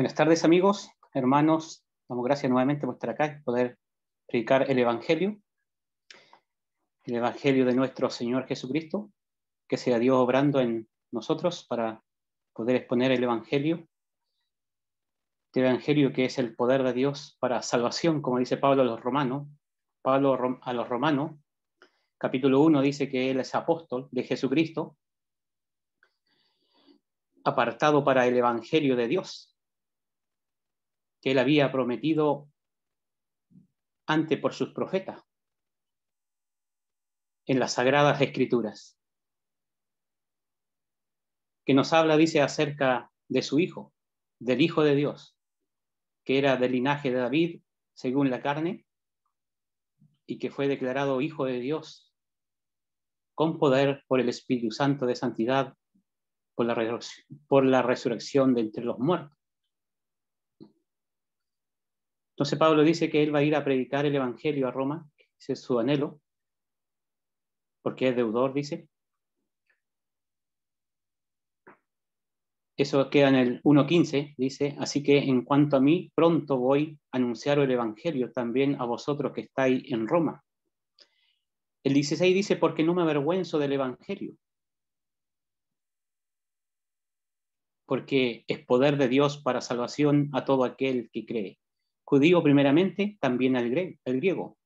Buenas tardes, amigos, hermanos. Damos gracias nuevamente por estar acá y poder predicar el Evangelio de nuestro Señor Jesucristo, que sea Dios obrando en nosotros para poder exponer el Evangelio, este Evangelio que es el poder de Dios para salvación, como dice Pablo a los romanos. Pablo a los romanos, capítulo 1, dice que él es apóstol de Jesucristo, apartado para el Evangelio de Dios, que él había prometido antes por sus profetas en las Sagradas Escrituras, que nos habla, dice, acerca de su Hijo, del Hijo de Dios, que era del linaje de David, según la carne, y que fue declarado Hijo de Dios, con poder por el Espíritu Santo de santidad, por la resurrección de entre los muertos. Entonces Pablo dice que él va a ir a predicar el Evangelio a Roma, ese es su anhelo, porque es deudor, dice. Eso queda en el 1.15, dice, así que en cuanto a mí, pronto voy a anunciar el Evangelio también a vosotros que estáis en Roma. El 16 dice, porque no me avergüenzo del Evangelio, porque es poder de Dios para salvación a todo aquel que cree. Judío primeramente, también al griego,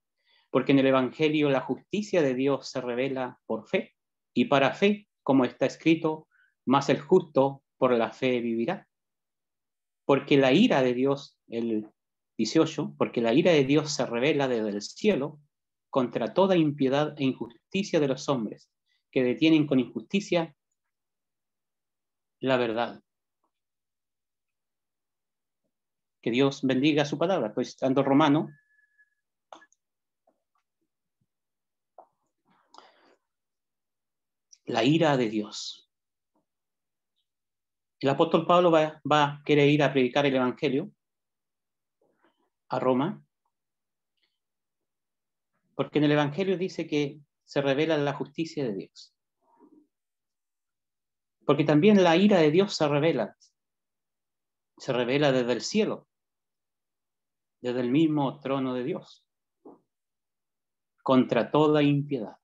porque en el Evangelio la justicia de Dios se revela por fe, y para fe, como está escrito, más el justo por la fe vivirá. Porque la ira de Dios, el 18, porque la ira de Dios se revela desde el cielo contra toda impiedad e injusticia de los hombres, que detienen con injusticia la verdad. Que Dios bendiga su palabra. Pues estando Romano, la ira de Dios. El apóstol Pablo quiere ir a predicar el Evangelio a Roma, porque en el Evangelio dice que se revela la justicia de Dios. Porque también la ira de Dios se revela desde el cielo, desde el mismo trono de Dios, contra toda impiedad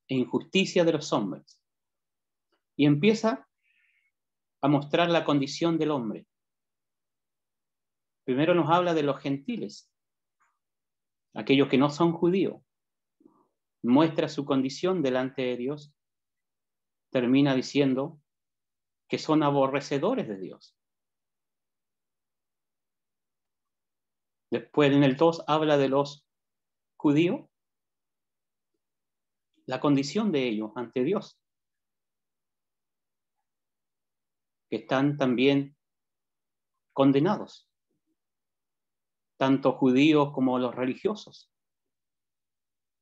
e injusticia de los hombres. Y empieza a mostrar la condición del hombre. Primero nos habla de los gentiles, aquellos que no son judíos. Muestra su condición delante de Dios. Termina diciendo que son aborrecedores de Dios. Después en el 2 habla de los judíos, la condición de ellos ante Dios, que están también condenados, tanto judíos como los religiosos.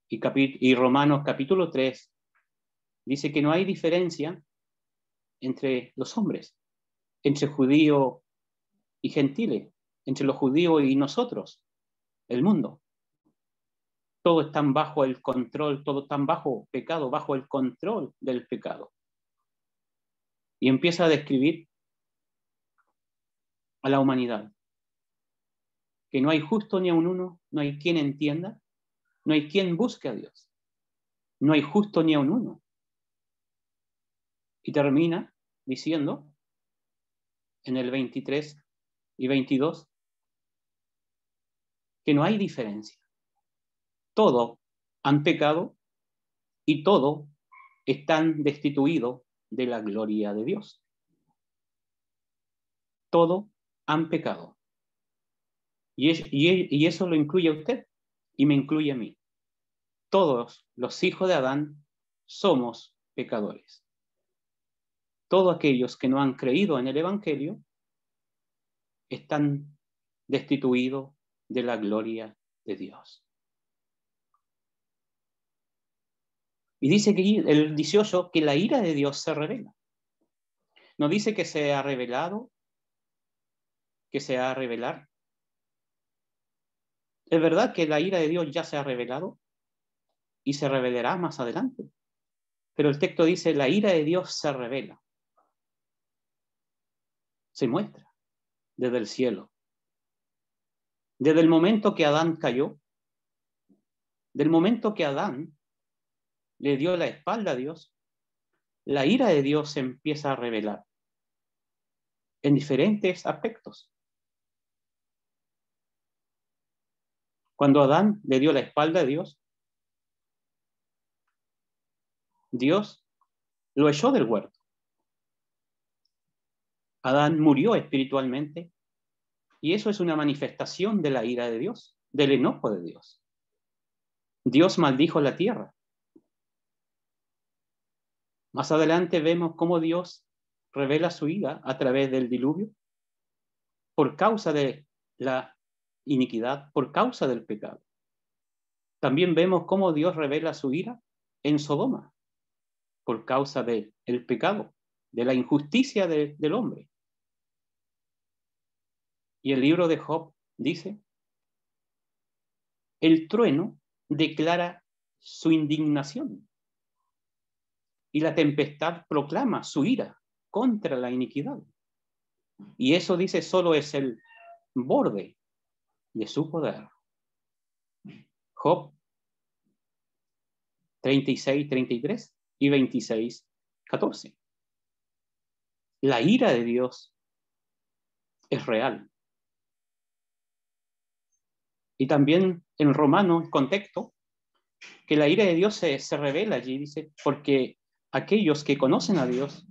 Y Romanos capítulo 3 dice que no hay diferencia entre los hombres, entre judíos y gentiles, entre los judíos y nosotros, el mundo. Todos están bajo el control, todos están bajo pecado, bajo el control del pecado. Y empieza a describir a la humanidad, que no hay justo ni a un uno, no hay quien entienda, no hay quien busque a Dios, no hay justo ni a un uno. Y termina diciendo, en el 23 y 22, que no hay diferencia. Todos han pecado y todos están destituidos de la gloria de Dios. Todos han pecado. Y eso lo incluye a usted y me incluye a mí. Todos los hijos de Adán somos pecadores. Todos aquellos que no han creído en el Evangelio están destituidos de la gloria de Dios. Y dice que el 18 que la ira de Dios se revela. No dice que se ha revelado, que se ha revelar. Es verdad que la ira de Dios ya se ha revelado y se revelará más adelante. Pero el texto dice, la ira de Dios se revela. Se muestra. desde el cielo. Desde el momento que Adán cayó, del momento que Adán le dio la espalda a Dios, la ira de Dios se empieza a revelar en diferentes aspectos. Cuando Adán le dio la espalda a Dios, Dios lo echó del huerto. Adán murió espiritualmente y eso es una manifestación de la ira de Dios, del enojo de Dios. Dios maldijo la tierra. Más adelante vemos cómo Dios revela su ira a través del diluvio por causa de la iniquidad, por causa del pecado. También vemos cómo Dios revela su ira en Sodoma por causa del pecado, de la injusticia del hombre. Y el libro de Job dice, el trueno declara su indignación y la tempestad proclama su ira contra la iniquidad. Y eso, dice, solo es el borde de su poder. Job 36, 33 y 26, 14. La ira de Dios es real. Y también en Romanos, contexto, que la ira de Dios se revela allí, dice, porque aquellos que conocen a Dios,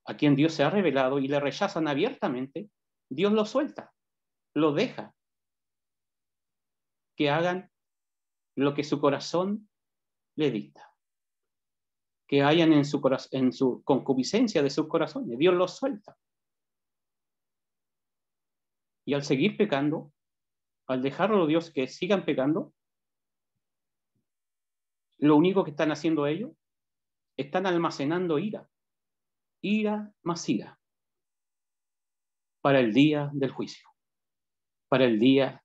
a quien Dios se ha revelado y le rechazan abiertamente, Dios los suelta, los deja, que hagan lo que su corazón le dicta, que hayan en su concupiscencia de sus corazones, Dios los suelta. Y al seguir pecando, al dejarlo Dios que sigan pecando, lo único que están haciendo ellos, están almacenando ira, ira más ira, para el día del juicio, para el día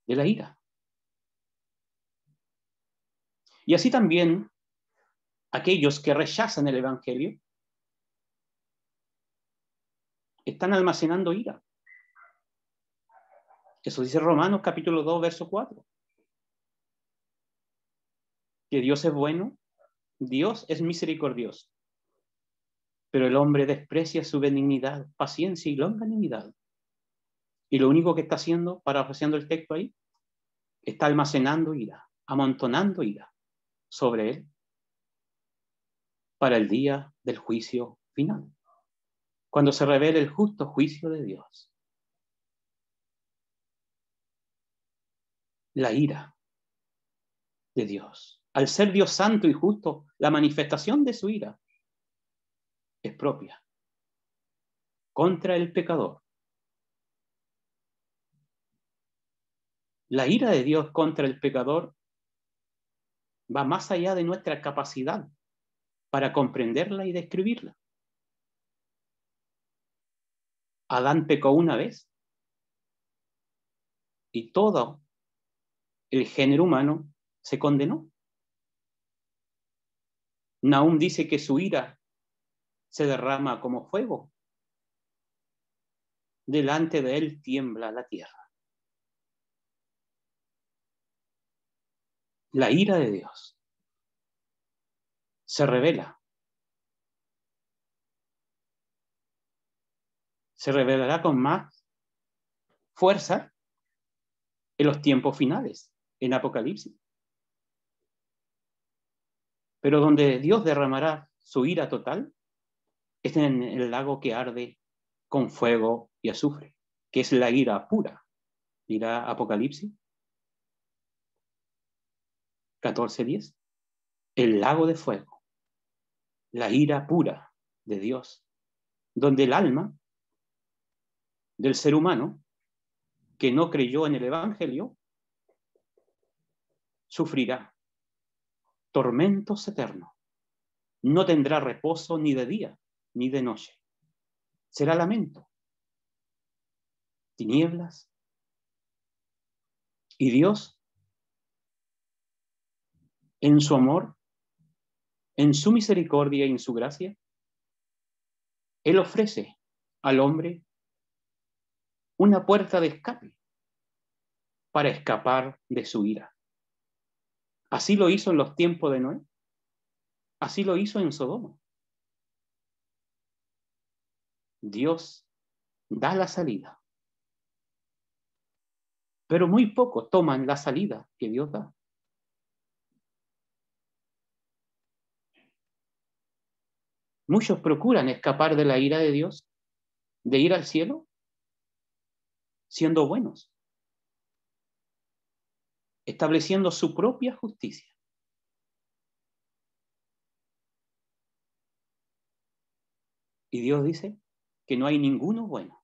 de la ira. Y así también aquellos que rechazan el Evangelio están almacenando ira. Eso dice Romanos capítulo 2, verso 4. Que Dios es bueno, Dios es misericordioso, pero el hombre desprecia su benignidad, paciencia y longanimidad. Y lo único que está haciendo, parafraseando el texto ahí, está almacenando ira, amontonando ira sobre él para el día del juicio final, cuando se revele el justo juicio de Dios. La ira de Dios. Al ser Dios santo y justo, la manifestación de su ira es propia contra el pecador. La ira de Dios contra el pecador va más allá de nuestra capacidad para comprenderla y describirla. Adán pecó una vez y todo el género humano se condenó. Nahum dice que su ira se derrama como fuego. Delante de él tiembla la tierra. La ira de Dios se revela. Se revelará con más fuerza en los tiempos finales, en Apocalipsis. Pero donde Dios derramará su ira total es en el lago que arde con fuego y azufre, que es la ira pura. Dirá Apocalipsis 14:10. El lago de fuego, la ira pura de Dios, donde el alma del ser humano que no creyó en el Evangelio sufrirá tormentos eternos. No tendrá reposo ni de día ni de noche. Será lamento, tinieblas. Y Dios, en su amor, en su misericordia y en su gracia, Él ofrece al hombre una puerta de escape para escapar de su ira. Así lo hizo en los tiempos de Noé. Así lo hizo en Sodoma. Dios da la salida, pero muy pocos toman la salida que Dios da. Muchos procuran escapar de la ira de Dios, de ir al cielo, siendo buenos, estableciendo su propia justicia. Y Dios dice que no hay ninguno bueno.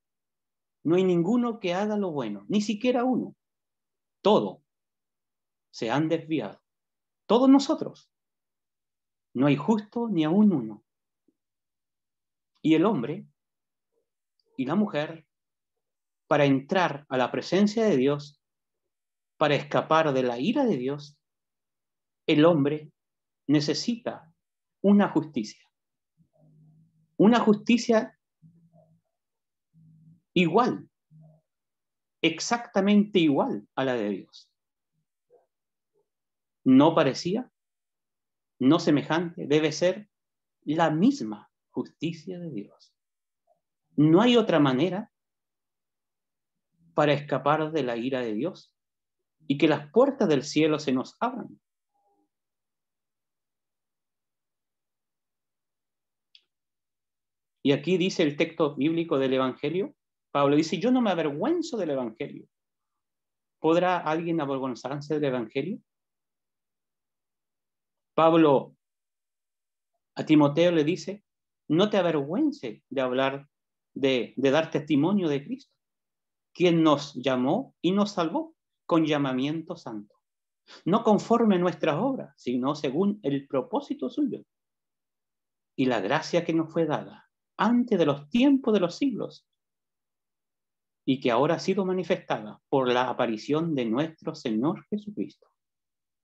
No hay ninguno que haga lo bueno, ni siquiera uno. Todos se han desviado. Todos nosotros. No hay justo ni aún uno. Y el hombre y la mujer, para entrar a la presencia de Dios, para escapar de la ira de Dios, el hombre necesita una justicia. Una justicia igual, exactamente igual a la de Dios. No parecía, no semejante, debe ser la misma justicia de Dios. No hay otra manera para escapar de la ira de Dios y que las puertas del cielo se nos abran. Y aquí dice el texto bíblico del Evangelio, Pablo dice, yo no me avergüenzo del Evangelio. ¿Podrá alguien avergonzarse del Evangelio? Pablo a Timoteo le dice, no te avergüences de hablar, de dar testimonio de Cristo, quien nos llamó y nos salvó con llamamiento santo. No conforme a nuestras obras, sino según el propósito suyo y la gracia que nos fue dada antes de los tiempos de los siglos y que ahora ha sido manifestada por la aparición de nuestro Señor Jesucristo,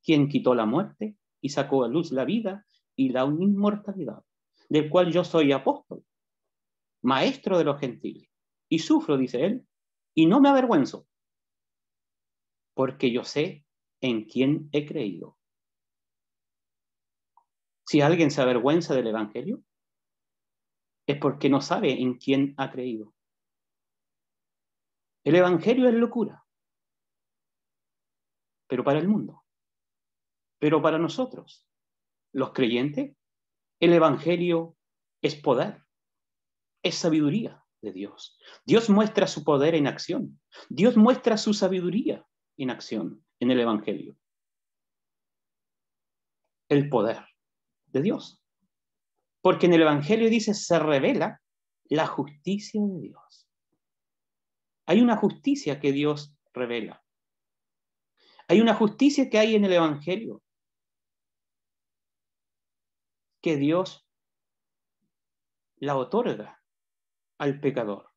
quien quitó la muerte y sacó a luz la vida y la inmortalidad, del cual yo soy apóstol, maestro de los gentiles, y sufro, dice él, y no me avergüenzo, porque yo sé en quién he creído. Si alguien se avergüenza del Evangelio, es porque no sabe en quién ha creído. El Evangelio es locura, pero para el mundo. Pero para nosotros, los creyentes, el Evangelio es poder, es sabiduría de Dios. Dios muestra su poder en acción. Dios muestra su sabiduría en acción en el Evangelio. El poder de Dios. Porque en el Evangelio dice, se revela la justicia de Dios. Hay una justicia que Dios revela. Hay una justicia que hay en el Evangelio que Dios la otorga al pecador.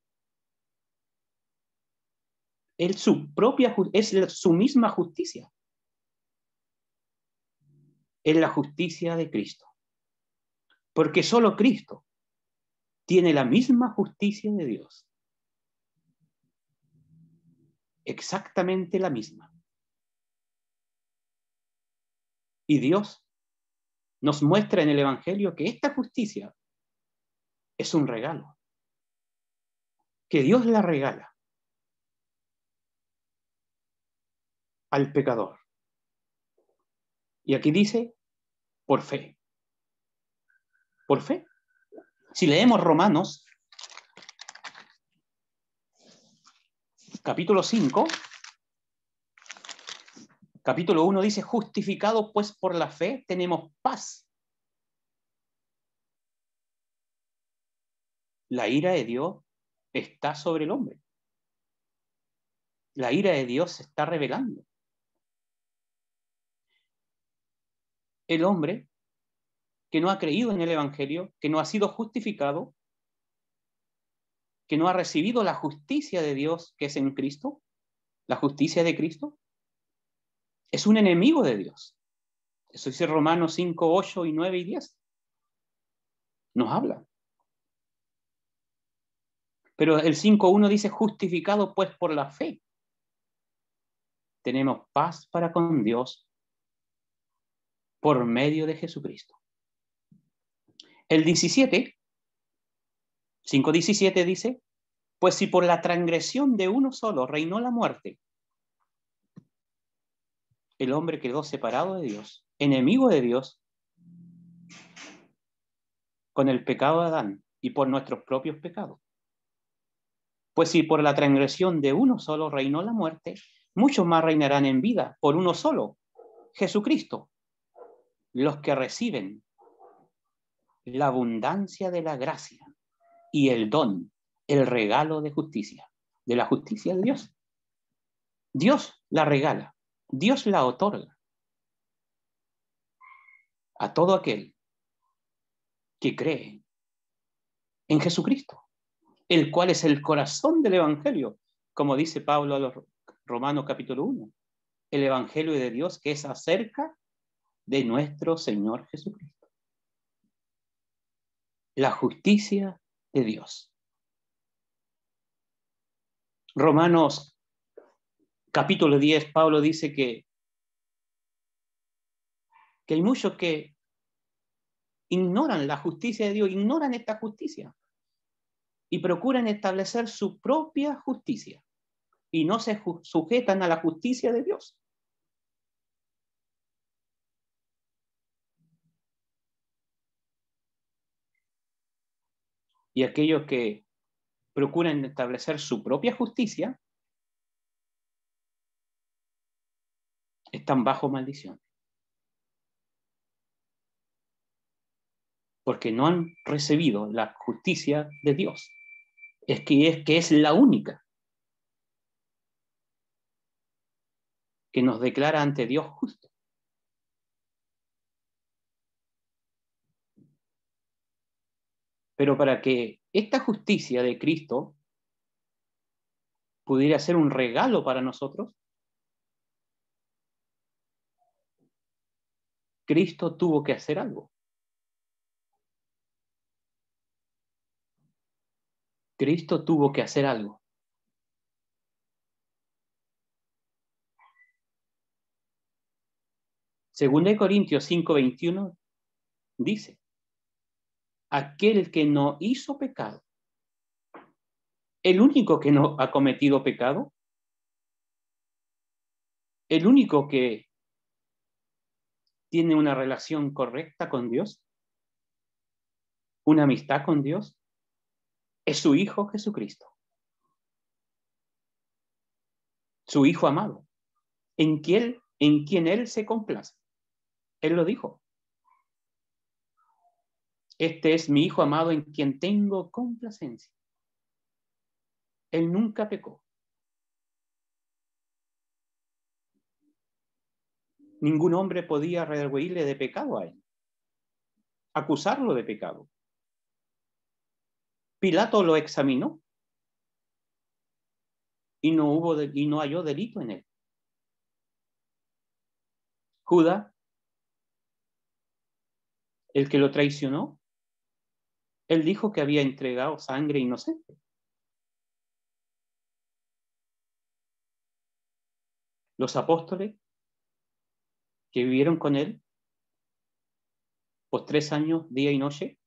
Es su misma justicia. Es la justicia de Cristo. Porque solo Cristo tiene la misma justicia de Dios. Exactamente la misma. Y Dios nos muestra en el Evangelio que esta justicia es un regalo. Que Dios la regala al pecador. Y aquí dice, por fe. Por fe. Si leemos Romanos, capítulo 5, capítulo 1 dice, justificados pues por la fe, tenemos paz. La ira de Dios está sobre el hombre. La ira de Dios se está revelando. El hombre que no ha creído en el Evangelio, que no ha sido justificado, que no ha recibido la justicia de Dios que es en Cristo, la justicia de Cristo, es un enemigo de Dios. Eso dice Romanos 5, 8 y 9 y 10. Nos habla. Pero el 5.1 dice, justificado pues por la fe, tenemos paz para con Dios por medio de Jesucristo. El 5:17 dice, pues si por la transgresión de uno solo reinó la muerte, el hombre quedó separado de Dios, enemigo de Dios, con el pecado de Adán y por nuestros propios pecados. Pues si por la transgresión de uno solo reinó la muerte, muchos más reinarán en vida por uno solo, Jesucristo, los que reciben la abundancia de la gracia y el don, el regalo de justicia, de la justicia de Dios. Dios la regala, Dios la otorga a todo aquel que cree en Jesucristo, el cual es el corazón del Evangelio, como dice Pablo a los Romanos capítulo 1, el Evangelio de Dios que es acerca de nuestro Señor Jesucristo. La justicia de Dios. Romanos capítulo 10, Pablo dice que hay muchos que ignoran la justicia de Dios, ignoran esta justicia y procuran establecer su propia justicia y no se sujetan a la justicia de Dios. Y aquellos que procuran establecer su propia justicia están bajo maldición. Porque no han recibido la justicia de Dios. Es que es la única que nos declara ante Dios justo. Pero para que esta justicia de Cristo pudiera ser un regalo para nosotros, Cristo tuvo que hacer algo. Cristo tuvo que hacer algo. Según de Corintios 5:21 dice, aquel que no hizo pecado, el único que no ha cometido pecado, el único que tiene una relación correcta con Dios, una amistad con Dios, es su Hijo Jesucristo. Su Hijo amado, en quien Él se complace. Él lo dijo. Este es mi Hijo amado en quien tengo complacencia. Él nunca pecó. Ningún hombre podía redarguirle de pecado a él, acusarlo de pecado. Pilato lo examinó y no halló delito en él. Judas, el que lo traicionó, él dijo que había entregado sangre inocente. Los apóstoles que vivieron con él por 3 años, día y noche,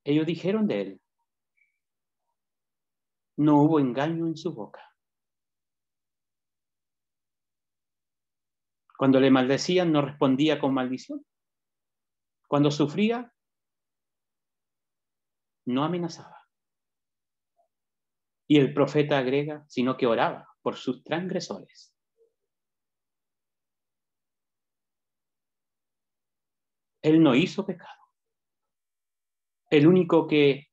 ellos dijeron de él, no hubo engaño en su boca. Cuando le maldecían, no respondía con maldición. Cuando sufría, no amenazaba. Y el profeta agrega, sino que oraba por sus transgresores. Él no hizo pecado. El único que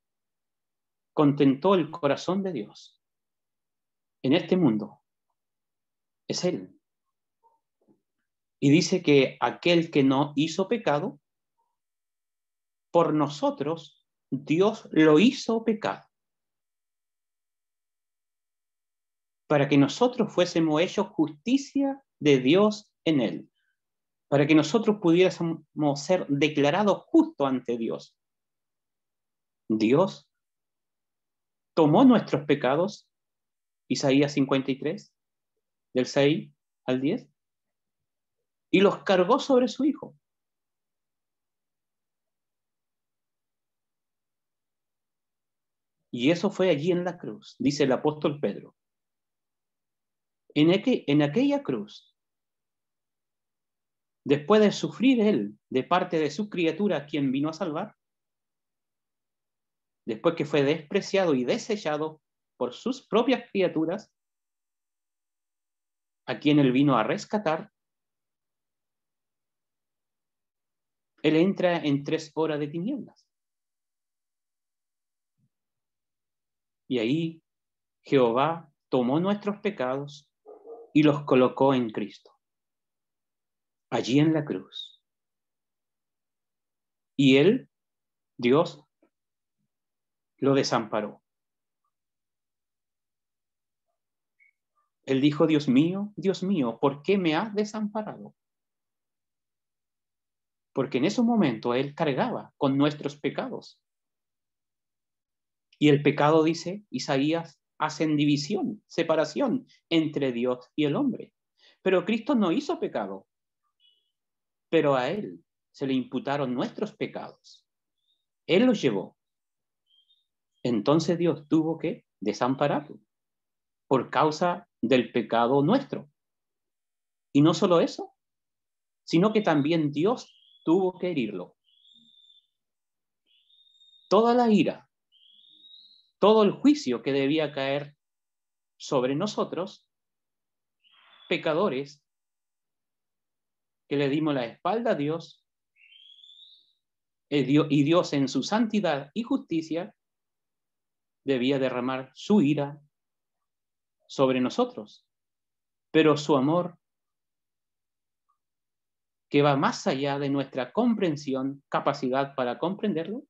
contentó el corazón de Dios en este mundo es Él. Y dice que aquel que no hizo pecado, por nosotros Dios lo hizo pecado, para que nosotros fuésemos hechos justicia de Dios en Él, para que nosotros pudiéramos ser declarados justos ante Dios. Dios tomó nuestros pecados, Isaías 53, del 6 al 10, y los cargó sobre su Hijo. Y eso fue allí en la cruz, dice el apóstol Pedro. En aquella cruz, después de sufrir él de parte de su criatura, quien vino a salvar, después que fue despreciado y desechado por sus propias criaturas, a quien él vino a rescatar, él entra en 3 horas de tinieblas. Y ahí Jehová tomó nuestros pecados y los colocó en Cristo, allí en la cruz. Y él, Dios, lo desamparó. Él dijo, Dios mío, ¿por qué me has desamparado? Porque en ese momento él cargaba con nuestros pecados. Y el pecado, dice Isaías, hacen división, separación entre Dios y el hombre. Pero Cristo no hizo pecado, pero a él se le imputaron nuestros pecados. Él los llevó. Entonces Dios tuvo que desampararlo por causa del pecado nuestro. Y no solo eso, sino que también Dios tuvo que herirlo. Toda la ira, todo el juicio que debía caer sobre nosotros, pecadores, que le dimos la espalda a Dios, y Dios en su santidad y justicia debía derramar su ira sobre nosotros. Pero su amor, que va más allá de nuestra comprensión, capacidad para comprenderlo,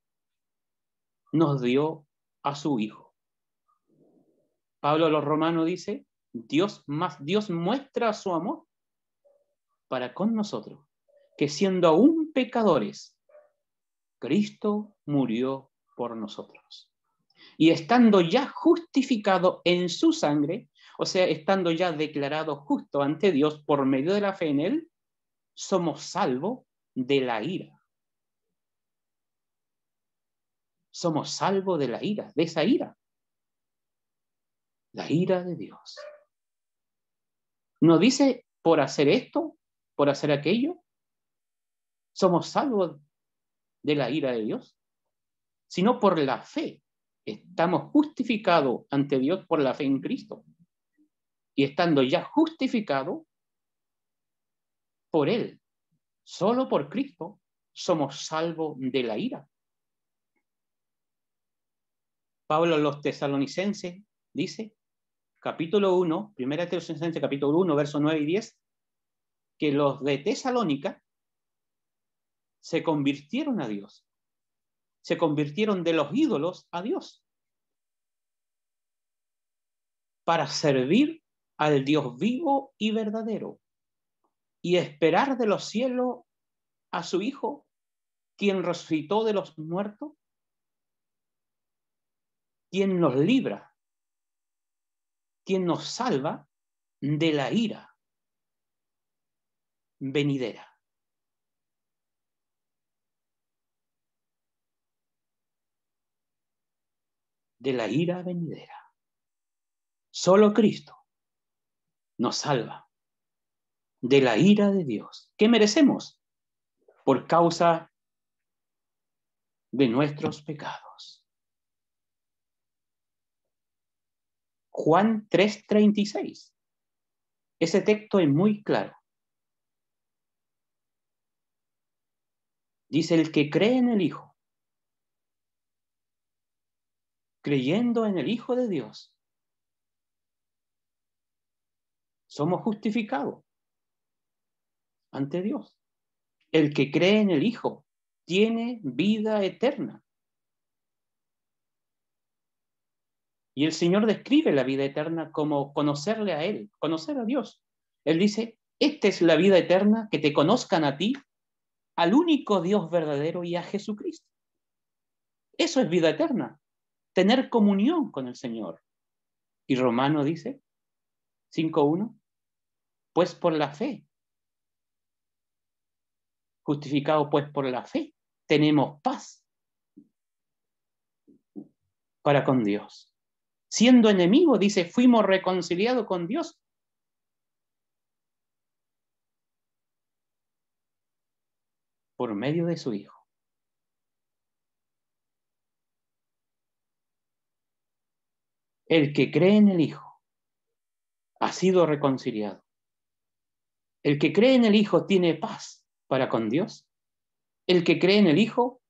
nos dio a su Hijo. Pablo a los Romanos dice, Dios muestra su amor para con nosotros, que siendo aún pecadores, Cristo murió por nosotros. Y estando ya justificado en su sangre, o sea, estando ya declarado justo ante Dios por medio de la fe en él, somos salvos de la ira. Somos salvos de la ira, de esa ira. La ira de Dios. No dice por hacer esto, por hacer aquello. Somos salvos de la ira de Dios, sino por la fe. Estamos justificados ante Dios por la fe en Cristo. Y estando ya justificados por Él, solo por Cristo, somos salvos de la ira. Pablo a los tesalonicenses dice, capítulo 1, primera Tesalonicenses, capítulo 1, versos 9 y 10, que los de Tesalónica se convirtieron a Dios. Se convirtieron de los ídolos a Dios para servir al Dios vivo y verdadero y esperar de los cielos a su Hijo, quien resucitó de los muertos, quien nos libra, quien nos salva de la ira venidera. De la ira venidera. Solo Cristo nos salva de la ira de Dios. ¿Qué merecemos? Por causa de nuestros pecados. Juan 3:36. Ese texto es muy claro. Dice, el que cree en el Hijo, creyendo en el Hijo de Dios, somos justificados ante Dios. El que cree en el Hijo tiene vida eterna. Y el Señor describe la vida eterna como conocerle a Él, conocer a Dios. Él dice, esta es la vida eterna, que te conozcan a ti, al único Dios verdadero y a Jesucristo. Eso es vida eterna. tener comunión con el Señor. Y Romano dice, 5:1, pues por la fe, justificado pues por la fe, tenemos paz para con Dios. Siendo enemigos, dice, fuimos reconciliados con Dios por medio de su Hijo. El que cree en el Hijo ha sido reconciliado. El que cree en el Hijo tiene paz para con Dios. El que cree en el Hijo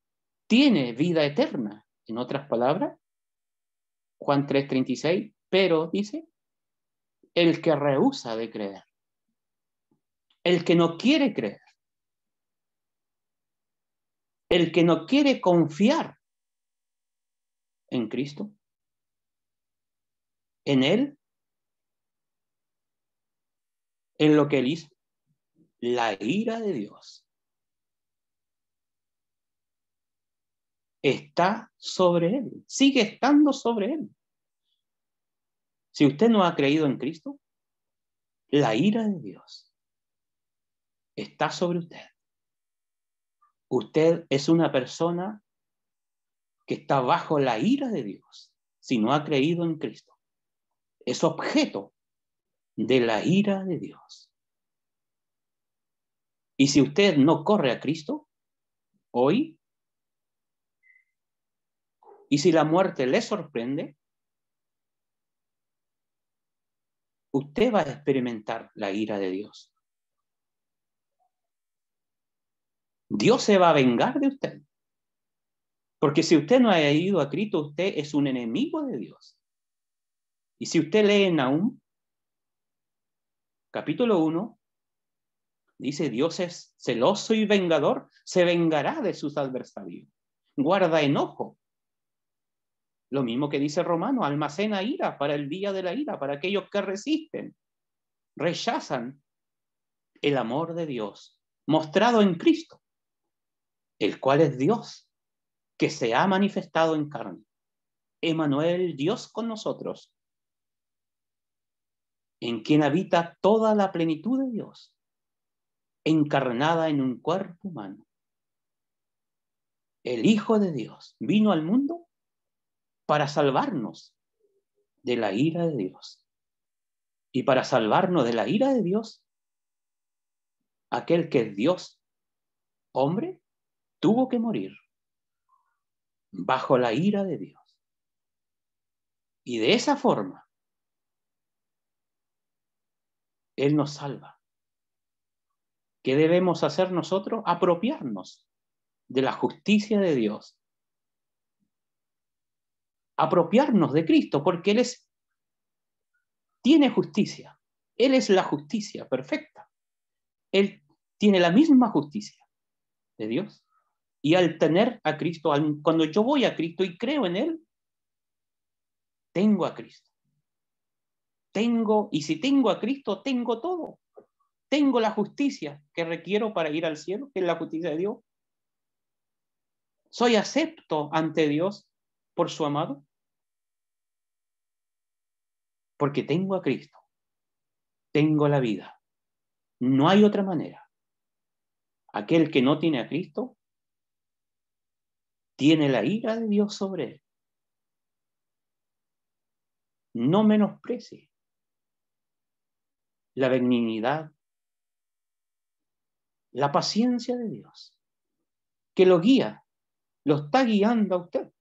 tiene vida eterna. En otras palabras, Juan 3:36, pero dice, el que rehúsa de creer, el que no quiere creer, el que no quiere confiar en Cristo, en Él, en lo que Él hizo, la ira de Dios está sobre Él, sigue estando sobre Él. Si usted no ha creído en Cristo, la ira de Dios está sobre usted. Usted es una persona que está bajo la ira de Dios si no ha creído en Cristo. Es objeto de la ira de Dios. Y si usted no corre a Cristo hoy, y si la muerte le sorprende, usted va a experimentar la ira de Dios. Dios se va a vengar de usted. Porque si usted no ha ido a Cristo, usted es un enemigo de Dios. Y si usted lee en Nahum, capítulo 1, dice, Dios es celoso y vengador, se vengará de sus adversarios. Guarda enojo. Lo mismo que dice Romano, almacena ira para el día de la ira, para aquellos que resisten, rechazan el amor de Dios, mostrado en Cristo, el cual es Dios, que se ha manifestado en carne. Emmanuel, Dios con nosotros, en quien habita toda la plenitud de Dios, encarnada en un cuerpo humano. El Hijo de Dios vino al mundo para salvarnos de la ira de Dios. Y para salvarnos de la ira de Dios, aquel que es Dios, hombre, tuvo que morir bajo la ira de Dios. Y de esa forma, Él nos salva. ¿Qué debemos hacer nosotros? Apropiarnos de la justicia de Dios. Apropiarnos de Cristo, porque Él tiene justicia. Él es la justicia perfecta. Él tiene la misma justicia de Dios. Y al tener a Cristo, cuando yo voy a Cristo y creo en Él, tengo a Cristo. Y si tengo a Cristo, tengo todo. Tengo la justicia que requiero para ir al cielo, que es la justicia de Dios. Soy acepto ante Dios por su amado, porque tengo a Cristo. Tengo la vida. No hay otra manera. Aquel que no tiene a Cristo tiene la ira de Dios sobre él. No menosprecie la benignidad, la paciencia de Dios, que lo guía, lo está guiando a usted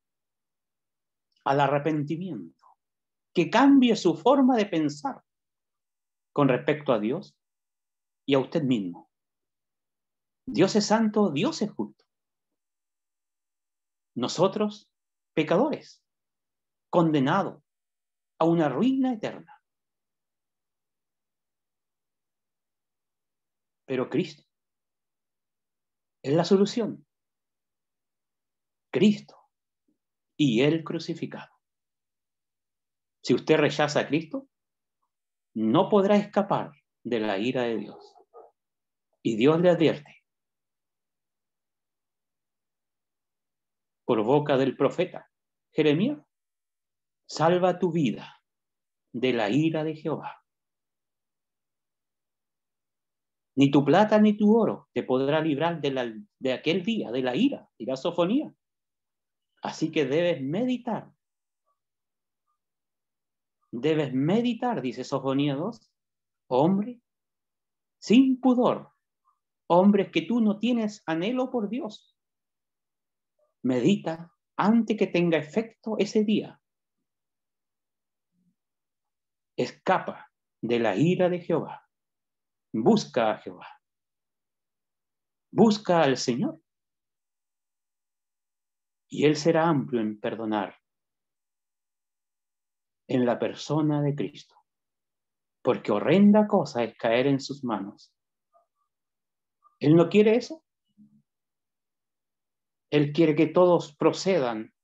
al arrepentimiento, que cambie su forma de pensar con respecto a Dios y a usted mismo. Dios es santo, Dios es justo. Nosotros, pecadores, condenados a una ruina eterna. Pero Cristo es la solución. Cristo y Él crucificado. Si usted rechaza a Cristo, no podrá escapar de la ira de Dios. Y Dios le advierte por boca del profeta Jeremías, Salva tu vida de la ira de Jehová. Ni tu plata ni tu oro te podrá librar de aquel día, de la ira, dirá Sofonía. Así que debes meditar. Debes meditar, dice Sofonía 2, hombre, sin pudor, hombres que tú no tienes anhelo por Dios. Medita antes que tenga efecto ese día. Escapa de la ira de Jehová. Busca a Jehová. Busca al Señor. Y Él será amplio en perdonar en la persona de Cristo. Porque horrenda cosa es caer en sus manos. Él no quiere eso. Él quiere que todos procedan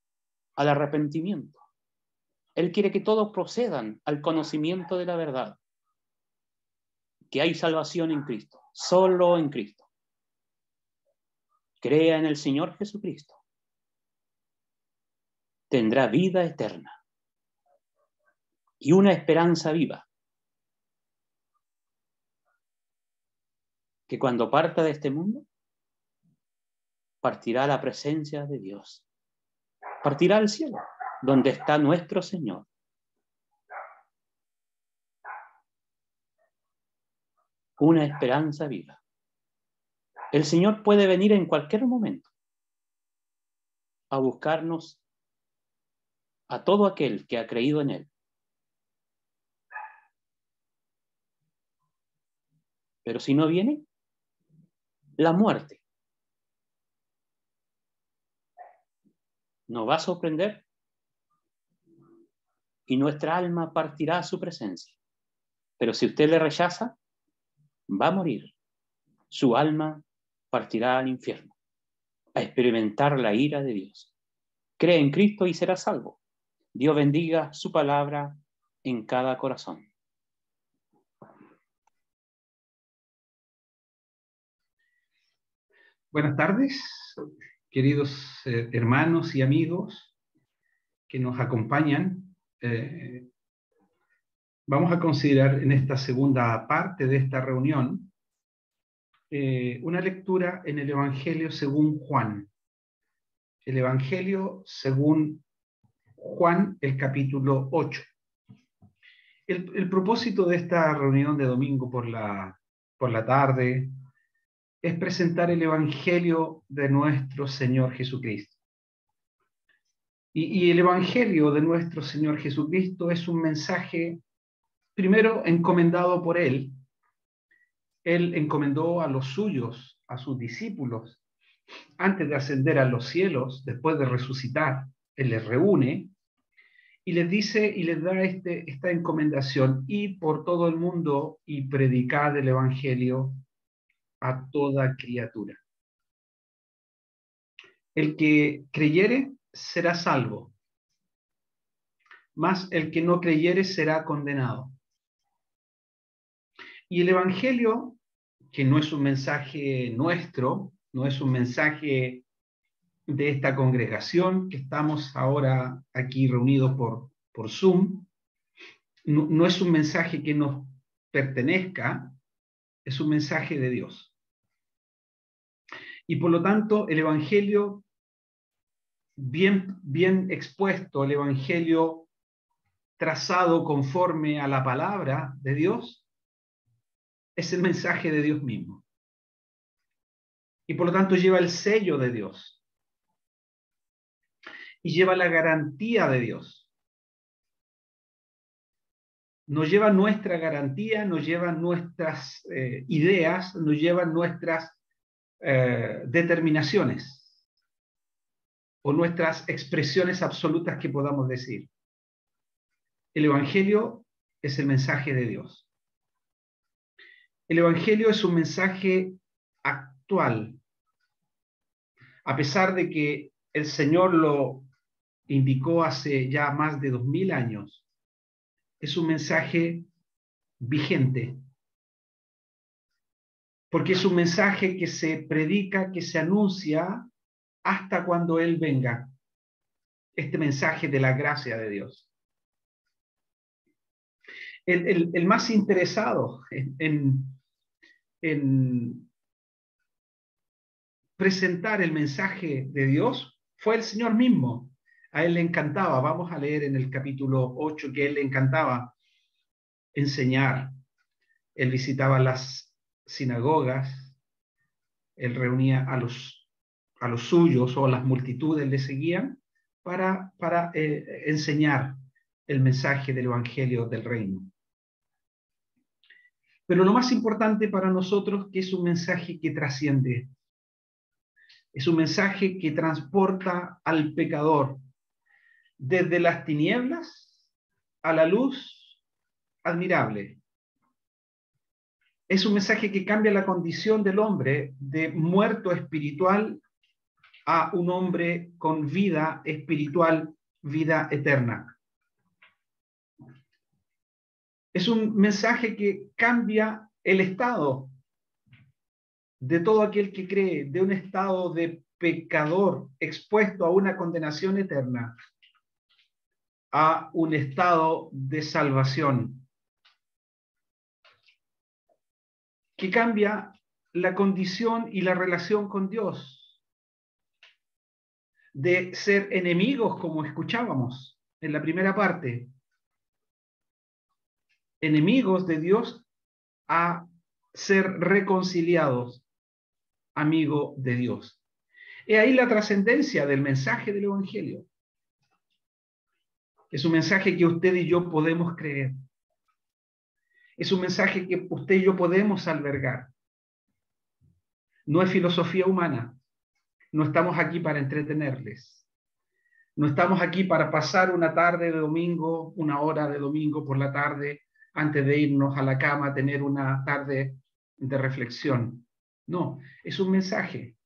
al arrepentimiento. Él quiere que todos procedan al conocimiento de la verdad. Que hay salvación en Cristo, solo en Cristo. Crea en el Señor Jesucristo. Tendrá vida eterna y una esperanza viva. Que cuando parta de este mundo, partirá a la presencia de Dios. Partirá al cielo, donde está nuestro Señor. Una esperanza viva. El Señor puede venir en cualquier momento a buscarnos a todo aquel que ha creído en Él. Pero si no viene, la muerte nos va a sorprender y nuestra alma partirá a su presencia. Pero si usted le rechaza, va a morir. Su alma partirá al infierno, a experimentar la ira de Dios. Cree en Cristo y será salvo. Dios bendiga su palabra en cada corazón. Buenas tardes, queridos hermanos y amigos que nos acompañan. Vamos a considerar en esta segunda parte de esta reunión una lectura en el Evangelio según Juan. El Evangelio según Juan, el capítulo 8. El propósito de esta reunión de domingo por la tarde es presentar el Evangelio de nuestro Señor Jesucristo. Y el Evangelio de nuestro Señor Jesucristo es un mensaje, primero, encomendado por Él. Él encomendó a los suyos, a sus discípulos, antes de ascender a los cielos, después de resucitar. Él les reúne y les dice y les da esta encomendación: id por todo el mundo y predicad el Evangelio a toda criatura. El que creyere será salvo, mas el que no creyere será condenado. Y el Evangelio, que no es un mensaje nuestro, no es un mensaje de esta congregación que estamos ahora aquí reunidos por Zoom, no es un mensaje que nos pertenezca, es un mensaje de Dios. Y por lo tanto, el Evangelio bien expuesto, el Evangelio trazado conforme a la palabra de Dios, es el mensaje de Dios mismo. Y por lo tanto lleva el sello de Dios. Y lleva la garantía de Dios. Nos lleva nuestra garantía, nos lleva nuestras ideas, nos lleva nuestras determinaciones o nuestras expresiones absolutas que podamos decir. El Evangelio es el mensaje de Dios. El Evangelio es un mensaje actual. A pesar de que el Señor lo indicó hace ya más de 2000 años, es un mensaje vigente. Porque es un mensaje que se predica, que se anuncia hasta cuando Él venga. Este mensaje de la gracia de Dios. El más interesado en presentar el mensaje de Dios fue el Señor mismo. A él le encantaba, vamos a leer en el capítulo 8 que a él le encantaba enseñar. Él visitaba las sinagogas, él reunía a los suyos o a las multitudes le seguían para enseñar el mensaje del Evangelio del Reino. Pero lo más importante para nosotros que es un mensaje que trasciende, es un mensaje que transporta al pecador desde las tinieblas a la luz admirable. Es un mensaje que cambia la condición del hombre de muerto espiritual a un hombre con vida espiritual, vida eterna. Es un mensaje que cambia el estado de todo aquel que cree, de un estado de pecador expuesto a una condenación eterna, a un estado de salvación, que cambia la condición y la relación con Dios, de ser enemigos, como escuchábamos en la primera parte, enemigos de Dios, a ser reconciliados, amigo de Dios. He ahí la trascendencia del mensaje del Evangelio. Es un mensaje que usted y yo podemos creer. Es un mensaje que usted y yo podemos albergar. No es filosofía humana. No estamos aquí para entretenerles. No estamos aquí para pasar una tarde de domingo, una hora de domingo por la tarde, antes de irnos a la cama, tener una tarde de reflexión. No, es un mensaje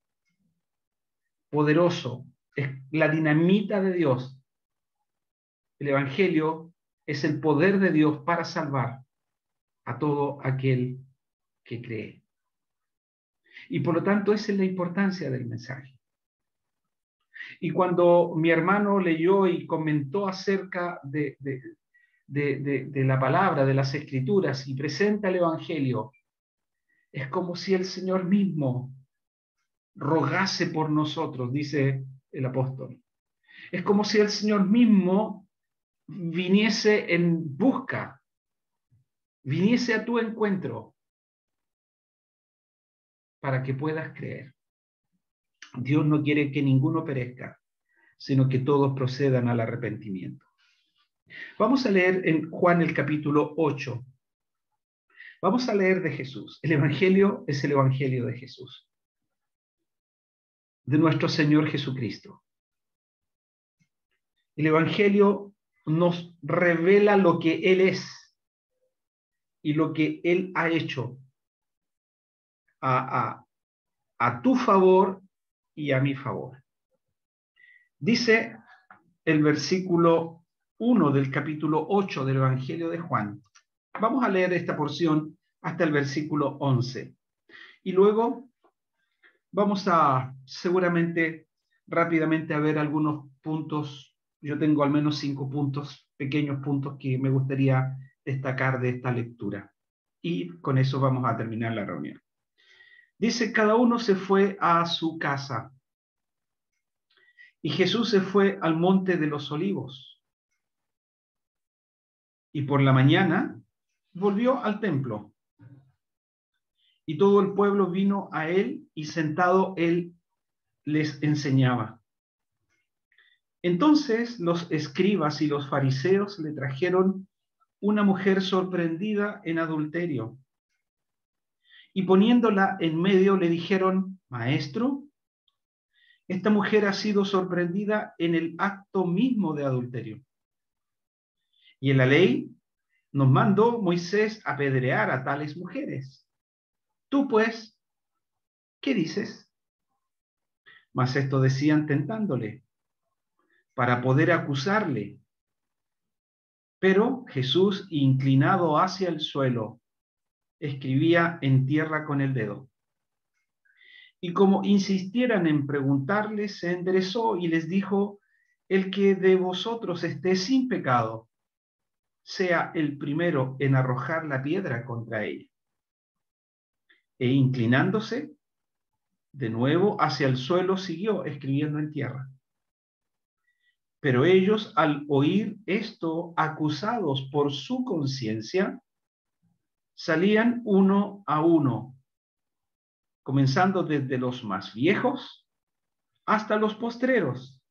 poderoso. Es la dinamita de Dios. El Evangelio es el poder de Dios para salvar a todo aquel que cree. Y por lo tanto, esa es la importancia del mensaje. Y cuando mi hermano leyó y comentó acerca de la palabra, de las escrituras, y presenta el Evangelio, es como si el Señor mismo rogase por nosotros, dice el apóstol. Es como si el Señor mismo viniese en busca, viniese a tu encuentro para que puedas creer. Dios no quiere que ninguno perezca, sino que todos procedan al arrepentimiento. Vamos a leer en Juan el capítulo 8. Vamos a leer de Jesús. El Evangelio es el Evangelio de Jesús, de nuestro Señor Jesucristo. El Evangelio nos revela lo que Él es y lo que Él ha hecho a tu favor y a mi favor. Dice el versículo 1 del capítulo 8 del Evangelio de Juan. Vamos a leer esta porción hasta el versículo 11. Y luego vamos a seguramente rápidamente a ver algunos puntos. Yo tengo al menos 5 puntos, pequeños puntos que me gustaría destacar de esta lectura. Y con eso vamos a terminar la reunión. Dice, cada uno se fue a su casa. Y Jesús se fue al monte de los olivos. Y por la mañana volvió al templo. Y todo el pueblo vino a él y sentado él les enseñaba. Entonces los escribas y los fariseos le trajeron una mujer sorprendida en adulterio. Y poniéndola en medio le dijeron, Maestro, esta mujer ha sido sorprendida en el acto mismo de adulterio. Y en la ley nos mandó Moisés apedrear a tales mujeres. Tú, pues, ¿qué dices? Mas esto decían tentándole, para poder acusarle. Pero Jesús, inclinado hacia el suelo, escribía en tierra con el dedo. Y como insistieran en preguntarle, se enderezó y les dijo, el que de vosotros esté sin pecado, sea el primero en arrojar la piedra contra ella. E inclinándose de nuevo hacia el suelo, siguió escribiendo en tierra. Pero ellos, al oír esto, acusados por su conciencia, salían uno a uno, comenzando desde los más viejos hasta los postreros.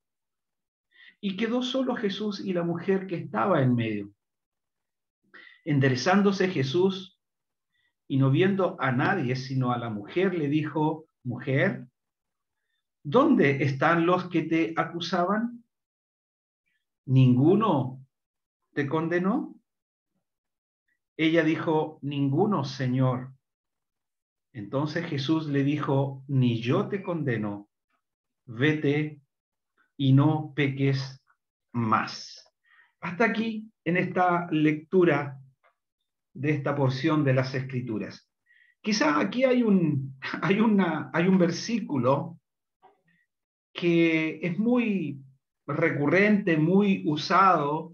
Y quedó solo Jesús y la mujer que estaba en medio. Enderezándose Jesús, y no viendo a nadie sino a la mujer, le dijo: Mujer, ¿dónde están los que te acusaban? ¿Ninguno te condenó? Ella dijo: Ninguno, Señor. Entonces Jesús le dijo: Ni yo te condeno, vete y no peques más. Hasta aquí en esta lectura de esta porción de las Escrituras. Quizá aquí hay un versículo que es muy recurrente, muy usado,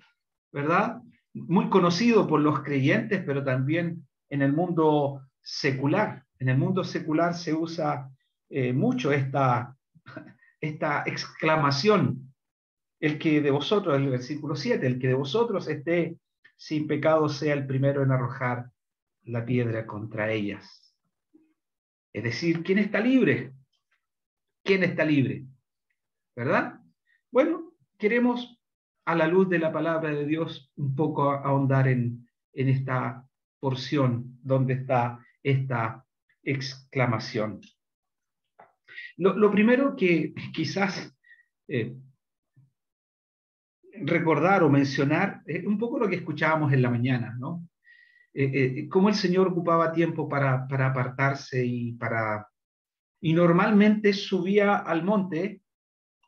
¿verdad? Muy conocido por los creyentes, pero también en el mundo secular. En el mundo secular se usa mucho esta exclamación: el que de vosotros, el versículo 7, el que de vosotros esté sin pecado sea el primero en arrojar la piedra contra ellas. Es decir, ¿quién está libre? ¿Quién está libre? ¿Verdad? Bueno, queremos, a la luz de la palabra de Dios, un poco ahondar en esta porción donde está esta exclamación. Lo primero que quizás recordar o mencionar es un poco lo que escuchábamos en la mañana, ¿no? Cómo el Señor ocupaba tiempo para apartarse y normalmente subía al monte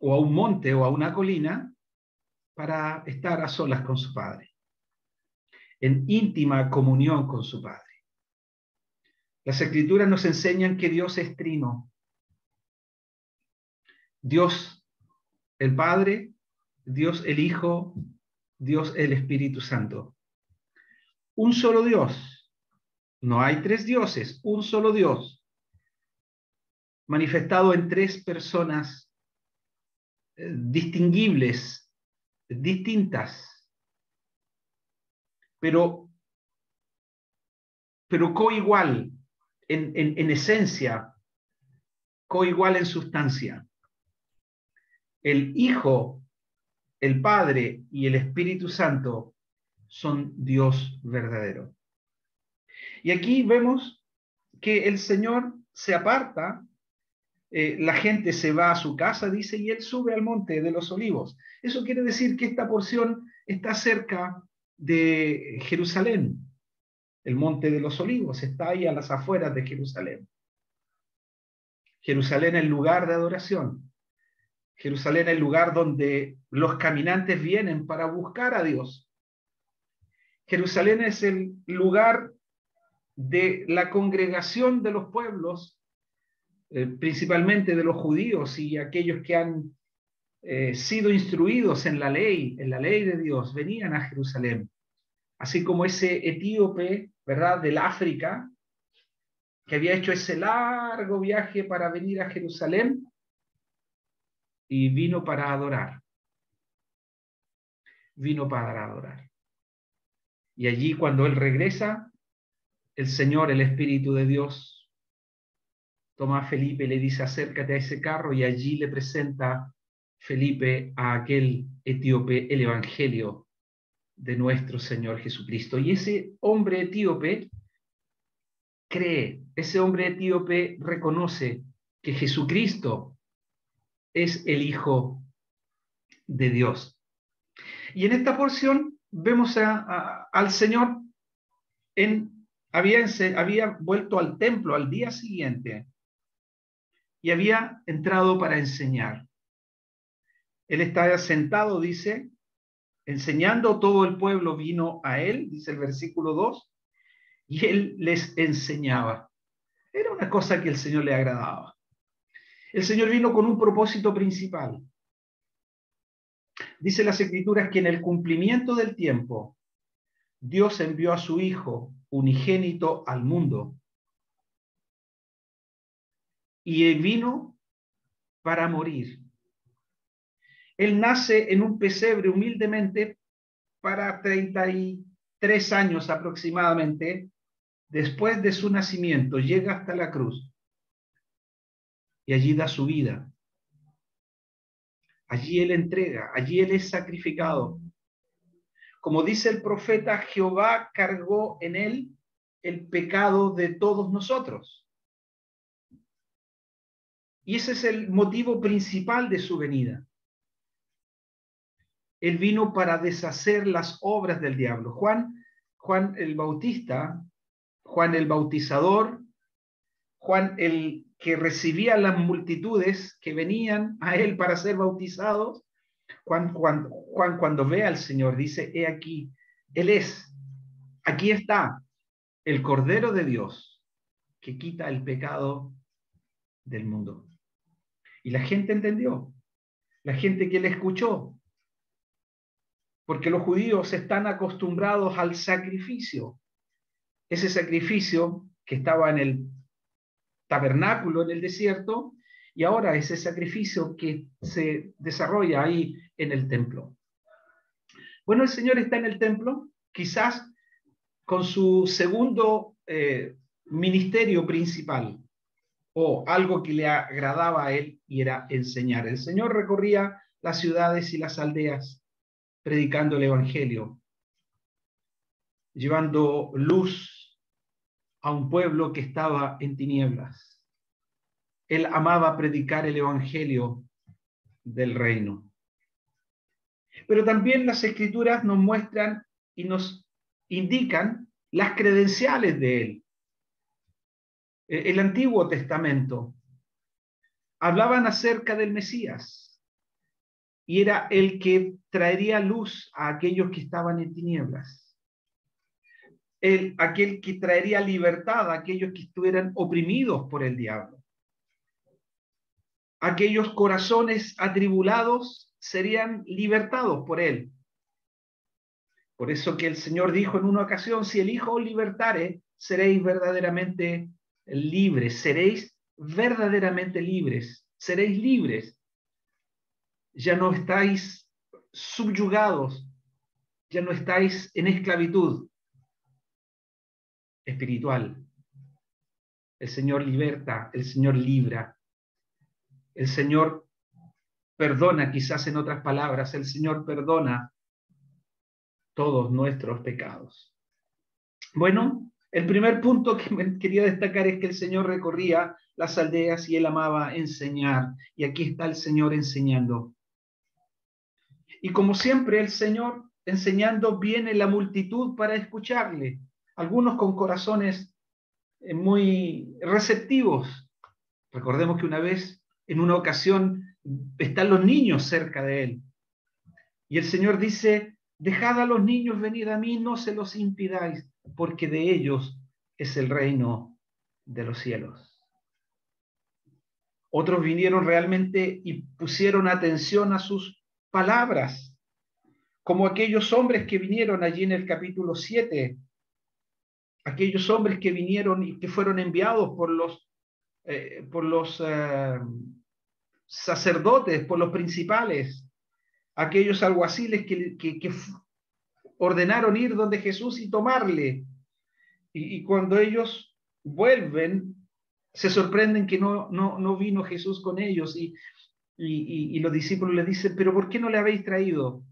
o a un monte o a una colina para estar a solas con su Padre, en íntima comunión con su Padre. Las Escrituras nos enseñan que Dios es trino. Dios el Padre, Dios el Hijo, Dios el Espíritu Santo. Un solo Dios. No hay tres dioses, un solo Dios, manifestado en tres personas distinguibles, distintas, pero coigual en esencia, coigual en sustancia. El Hijo, el Padre y el Espíritu Santo son Dios verdadero. Y aquí vemos que el Señor se aparta, la gente se va a su casa, dice, y Él sube al monte de los olivos. Eso quiere decir que esta porción está cerca de Jerusalén. El monte de los olivos está ahí a las afueras de Jerusalén. Jerusalén es el lugar de adoración. Jerusalén es el lugar donde los caminantes vienen para buscar a Dios. Jerusalén es el lugar de la congregación de los pueblos, principalmente de los judíos y aquellos que han sido instruidos en la ley de Dios, venían a Jerusalén. Así como ese etíope, ¿verdad?, del África, que había hecho ese largo viaje para venir a Jerusalén y vino para adorar. Vino para adorar. Y allí, cuando él regresa, el Señor, el Espíritu de Dios, toma a Felipe y le dice: acércate a ese carro, y allí le presenta Felipe a aquel etíope el Evangelio de nuestro Señor Jesucristo. Y ese hombre etíope cree, ese hombre etíope reconoce que Jesucristo es el Hijo de Dios. Y en esta porción vemos al Señor, había vuelto al templo al día siguiente y había entrado para enseñar. Él estaba sentado, dice, enseñando. Todo el pueblo vino a él, dice el versículo 2, y él les enseñaba. Era una cosa que el Señor le agradaba. El Señor vino con un propósito principal. Dice las Escrituras que en el cumplimiento del tiempo, Dios envió a su Hijo unigénito al mundo y Él vino para morir. Él nace en un pesebre humildemente para 33 años aproximadamente. Después de su nacimiento, llega hasta la cruz y allí da su vida. Allí Él entrega, allí Él es sacrificado. Como dice el profeta, Jehová cargó en Él el pecado de todos nosotros. Y ese es el motivo principal de su venida. Él vino para deshacer las obras del diablo. Juan el Bautista, Juan el Bautizador, Juan el que recibía las multitudes que venían a él para ser bautizados, Juan cuando ve al Señor dice, he aquí, Él es, aquí está el Cordero de Dios que quita el pecado del mundo. Y la gente entendió, la gente que le escuchó, porque los judíos están acostumbrados al sacrificio, ese sacrificio que estaba en el tabernáculo en el desierto, y ahora ese sacrificio que se desarrolla ahí en el templo. Bueno, el Señor está en el templo, quizás con su segundo ministerio principal, o algo que le agradaba a él, y era enseñar. El Señor recorría las ciudades y las aldeas, predicando el Evangelio, llevando luz a un pueblo que estaba en tinieblas. Él amaba predicar el Evangelio del reino. Pero también las Escrituras nos muestran y nos indican las credenciales de él. El Antiguo Testamento hablaban acerca del Mesías y era el que traería luz a aquellos que estaban en tinieblas. Aquel que traería libertad a aquellos que estuvieran oprimidos por el diablo. Aquellos corazones atribulados serían libertados por él. Por eso que el Señor dijo en una ocasión, si el Hijo os libertare, seréis verdaderamente libres, seréis verdaderamente libres, seréis libres. Ya no estáis subyugados, ya no estáis en esclavitud espiritual. El Señor liberta, el Señor libra, el Señor perdona, quizás en otras palabras, el Señor perdona todos nuestros pecados. Bueno, el primer punto que me quería destacar es que el Señor recorría las aldeas y Él amaba enseñar. Y aquí está el Señor enseñando. Y como siempre, el Señor enseñando, viene la multitud para escucharle. Algunos con corazones muy receptivos. Recordemos que una vez, en una ocasión, están los niños cerca de Él. Y el Señor dice, dejad a los niños venir a mí, no se los impidáis, porque de ellos es el reino de los cielos. Otros vinieron realmente y pusieron atención a sus palabras, como aquellos hombres que vinieron allí en el capítulo 7, aquellos hombres que vinieron y que fueron enviados por los sacerdotes, por los principales, aquellos alguaciles que ordenaron ir donde Jesús y tomarle. Y cuando ellos vuelven, se sorprenden que no vino Jesús con ellos. Y los discípulos le dicen, ¿pero por qué no le habéis traído?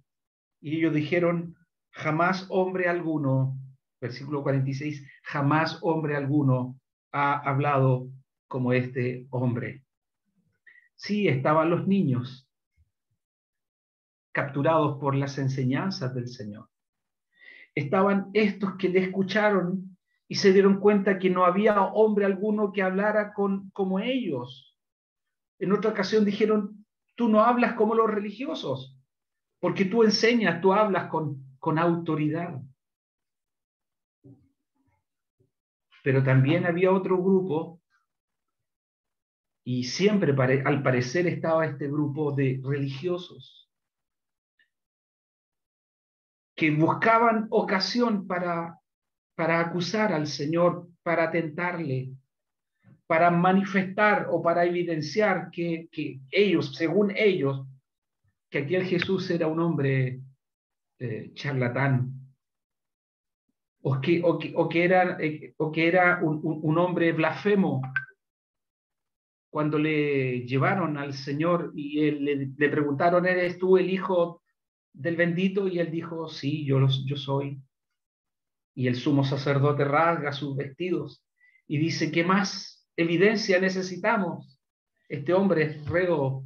Y ellos dijeron, jamás hombre alguno, versículo 46, jamás hombre alguno ha hablado como este hombre. Sí, estaban los niños capturados por las enseñanzas del Señor. Estaban estos que le escucharon y se dieron cuenta que no había hombre alguno que hablara como ellos. En otra ocasión dijeron, tú no hablas como los religiosos, porque tú enseñas, tú hablas con autoridad. Pero también había otro grupo, y siempre al parecer estaba este grupo de religiosos, que buscaban ocasión para acusar al Señor, para tentarle, para manifestar o para evidenciar que ellos, según ellos, que aquel Jesús era un hombre charlatán, o que era un hombre blasfemo. Cuando le llevaron al Señor y le preguntaron, ¿eres tú el hijo del bendito? Y él dijo, sí, yo soy. Y el sumo sacerdote rasga sus vestidos y dice, ¿qué más evidencia necesitamos? Este hombre es reo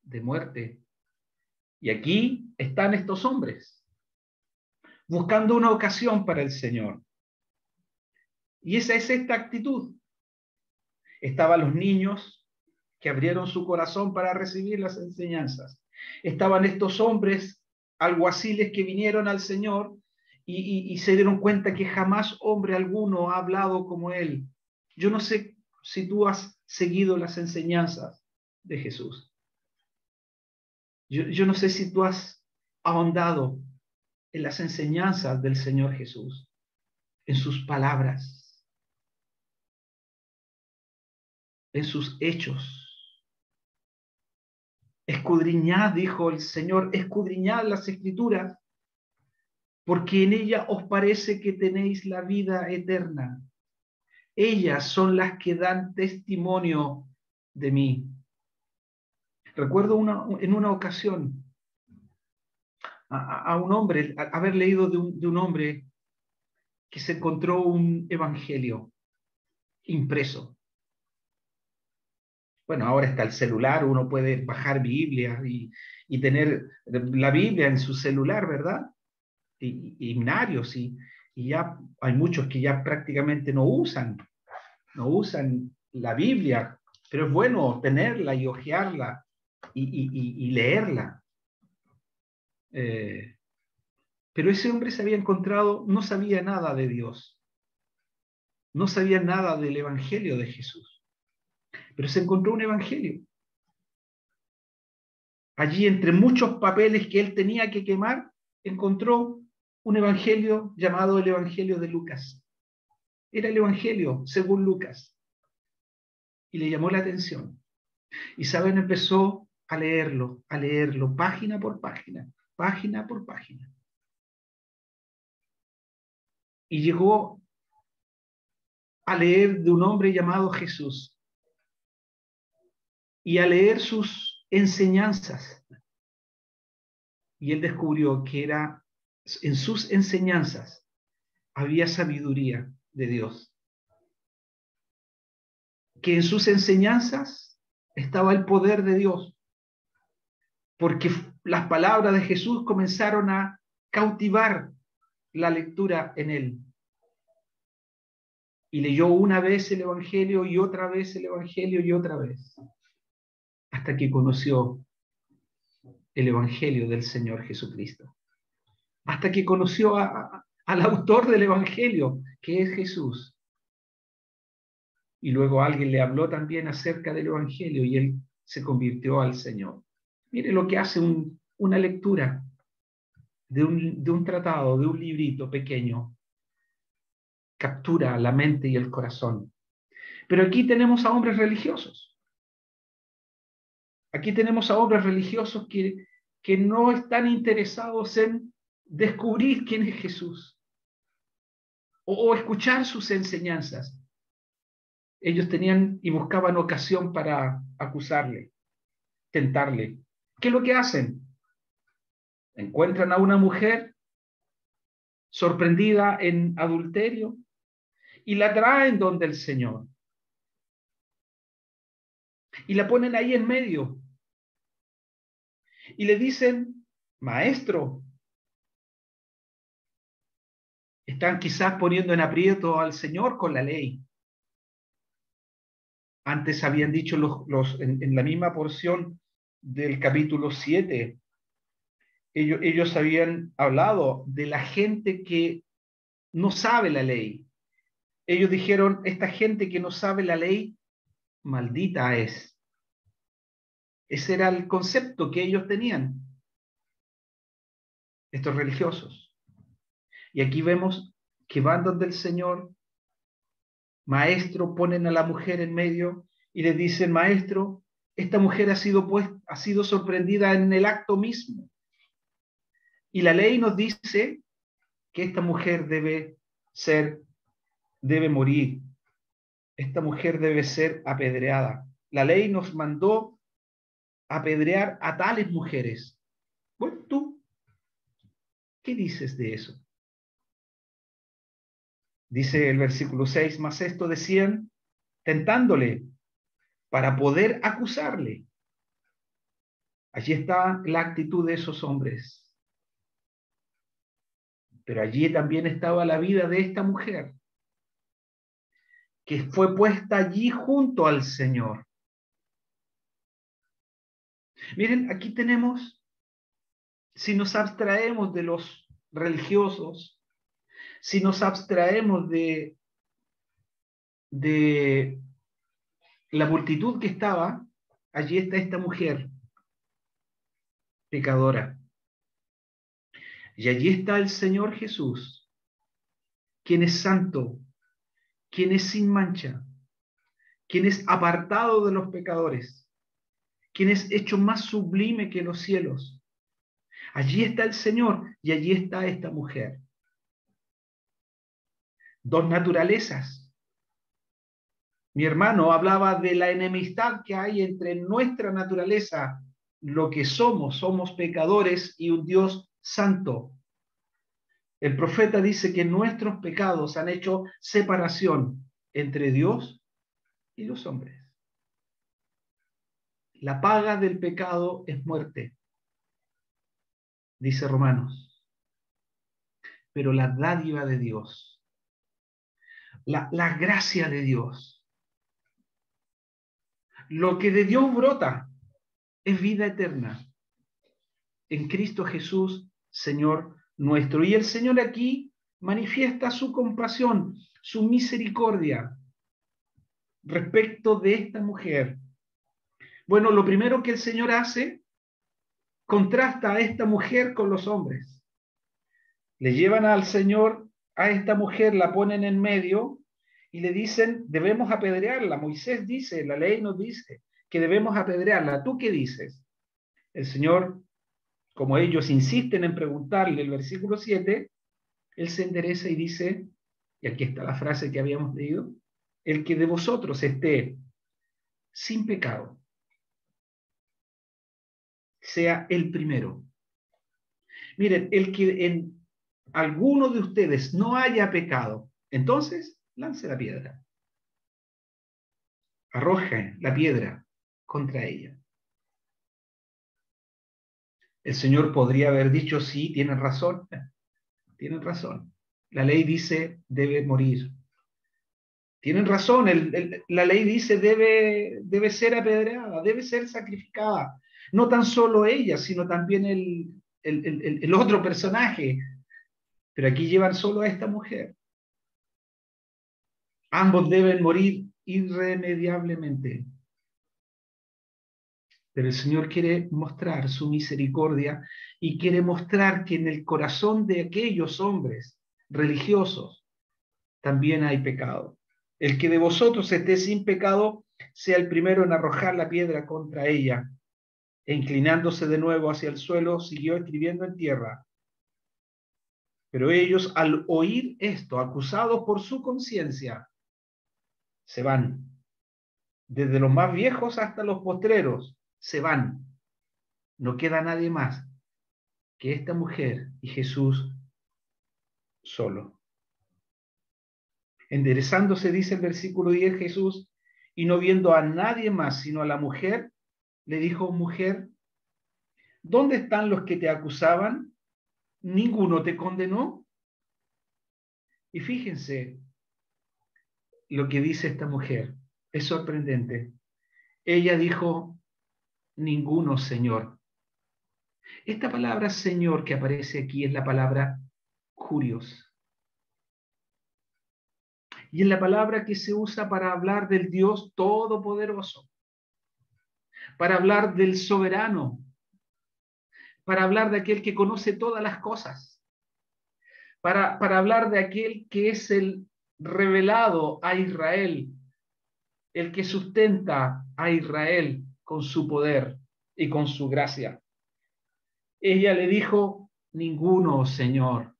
de muerte. Y aquí están estos hombres, buscando una ocasión para el Señor. Y esa es esta actitud. Estaban los niños que abrieron su corazón para recibir las enseñanzas. Estaban estos hombres alguaciles que vinieron al Señor y se dieron cuenta que jamás hombre alguno ha hablado como él. Yo no sé si tú has seguido las enseñanzas de Jesús. Yo no sé si tú has ahondado en las enseñanzas del Señor Jesús, en sus palabras, en sus hechos. Escudriñad, dijo el Señor, escudriñad las Escrituras, porque en ellas os parece que tenéis la vida eterna. Ellas son las que dan testimonio de mí. Recuerdo en una ocasión a un hombre, haber leído de un hombre que se encontró un evangelio impreso. Bueno, ahora está el celular, uno puede bajar Biblia y tener la Biblia en su celular, ¿verdad? Y himnarios, y ya hay muchos que ya prácticamente no usan la Biblia, pero es bueno tenerla y hojearla y leerla. Pero ese hombre se había encontrado, no sabía nada de Dios, no sabía nada del Evangelio de Jesús, pero se encontró un Evangelio. Allí, entre muchos papeles que él tenía que quemar, encontró un Evangelio llamado el Evangelio de Lucas. Era el Evangelio según Lucas. Y le llamó la atención. Y saben, empezó a leerlo, página por página, página por página. Y llegó a leer de un hombre llamado Jesús y a leer sus enseñanzas. Y él descubrió que en sus enseñanzas había sabiduría de Dios. Que en sus enseñanzas estaba el poder de Dios. Porque las palabras de Jesús comenzaron a cautivar la lectura en él. Y leyó una vez el Evangelio y otra vez el Evangelio y otra vez. Hasta que conoció el Evangelio del Señor Jesucristo. Hasta que conoció al autor del Evangelio, que es Jesús. Y luego alguien le habló también acerca del Evangelio y él se convirtió al Señor. Mire lo que hace una lectura de un tratado, de un librito pequeño. Captura la mente y el corazón. Pero aquí tenemos a hombres religiosos. Aquí tenemos a hombres religiosos que no están interesados en descubrir quién es Jesús o escuchar sus enseñanzas. Ellos tenían y buscaban ocasión para acusarle, tentarle. ¿Qué es lo que hacen? Encuentran a una mujer sorprendida en adulterio y la traen donde el Señor. Y la ponen ahí en medio. Y le dicen, maestro, están quizás poniendo en aprieto al Señor con la ley. Antes habían dicho en la misma porción del capítulo 7, ellos habían hablado de la gente que no sabe la ley. Ellos dijeron, esta gente que no sabe la ley, maldita es. Ese era el concepto que ellos tenían, estos religiosos. Y aquí vemos que van donde el Señor, maestro, ponen a la mujer en medio y le dicen, maestro, esta mujer ha sido sorprendida en el acto mismo. Y la ley nos dice que esta mujer debe morir. Esta mujer debe ser apedreada. La ley nos mandó apedrear a tales mujeres. Bueno, tú, ¿qué dices de eso? Dice el versículo 6, más esto decían, tentándole para poder acusarle. Allí está la actitud de esos hombres. Pero allí también estaba la vida de esta mujer, que fue puesta allí junto al Señor. Miren, aquí tenemos, si nos abstraemos de los religiosos, si nos abstraemos de la multitud que estaba, allí está esta mujer pecadora. Y allí está el Señor Jesús, quien es santo, quien es sin mancha, quien es apartado de los pecadores, quien es hecho más sublime que los cielos. Allí está el Señor y allí está esta mujer. Dos naturalezas. Mi hermano hablaba de la enemistad que hay entre nuestra naturaleza, lo que somos pecadores y un Dios santo. El profeta dice que nuestros pecados han hecho separación entre Dios y los hombres. La paga del pecado es muerte, dice Romanos. Pero la dádiva de Dios, la gracia de Dios, lo que de Dios brota es vida eterna en Cristo Jesús, Señor nuestro. Y el Señor aquí manifiesta su compasión, su misericordia respecto de esta mujer. Bueno, lo primero que el Señor hace, contrasta a esta mujer con los hombres. Le llevan al Señor, a esta mujer, la ponen en medio y le dicen, debemos apedrearla. Moisés dice, la ley nos dice que debemos apedrearla. ¿Tú qué dices? El Señor, como ellos insisten en preguntarle el versículo 7, Él se endereza y dice, y aquí está la frase que habíamos leído, el que de vosotros esté sin pecado, sea el primero. Miren, el que en alguno de ustedes no haya pecado, entonces lance la piedra. Arroje la piedra contra ella. El Señor podría haber dicho, sí, tienen razón. Tienen razón. La ley dice, debe morir. Tienen razón, la ley dice, debe ser apedreada, debe ser sacrificada. No tan solo ella, sino también el otro personaje. Pero aquí llevan solo a esta mujer. Ambos deben morir irremediablemente. Pero el Señor quiere mostrar su misericordia y quiere mostrar que en el corazón de aquellos hombres religiosos también hay pecado. El que de vosotros esté sin pecado sea el primero en arrojar la piedra contra ella. E inclinándose de nuevo hacia el suelo, siguió escribiendo en tierra. Pero ellos, al oír esto, acusados por su conciencia, se van. Desde los más viejos hasta los postreros, se van. No queda nadie más que esta mujer y Jesús solo. Enderezándose, dice el versículo 10, Jesús, y no viendo a nadie más sino a la mujer, le dijo, mujer, ¿dónde están los que te acusaban? ¿Ninguno te condenó? Y fíjense lo que dice esta mujer. Es sorprendente. Ella dijo, ninguno, Señor. Esta palabra Señor que aparece aquí es la palabra curios. Y es la palabra que se usa para hablar del Dios Todopoderoso, para hablar del soberano, para hablar de aquel que conoce todas las cosas, para hablar de aquel que es el revelado a Israel, el que sustenta a Israel con su poder y con su gracia. Ella le dijo, ninguno, Señor.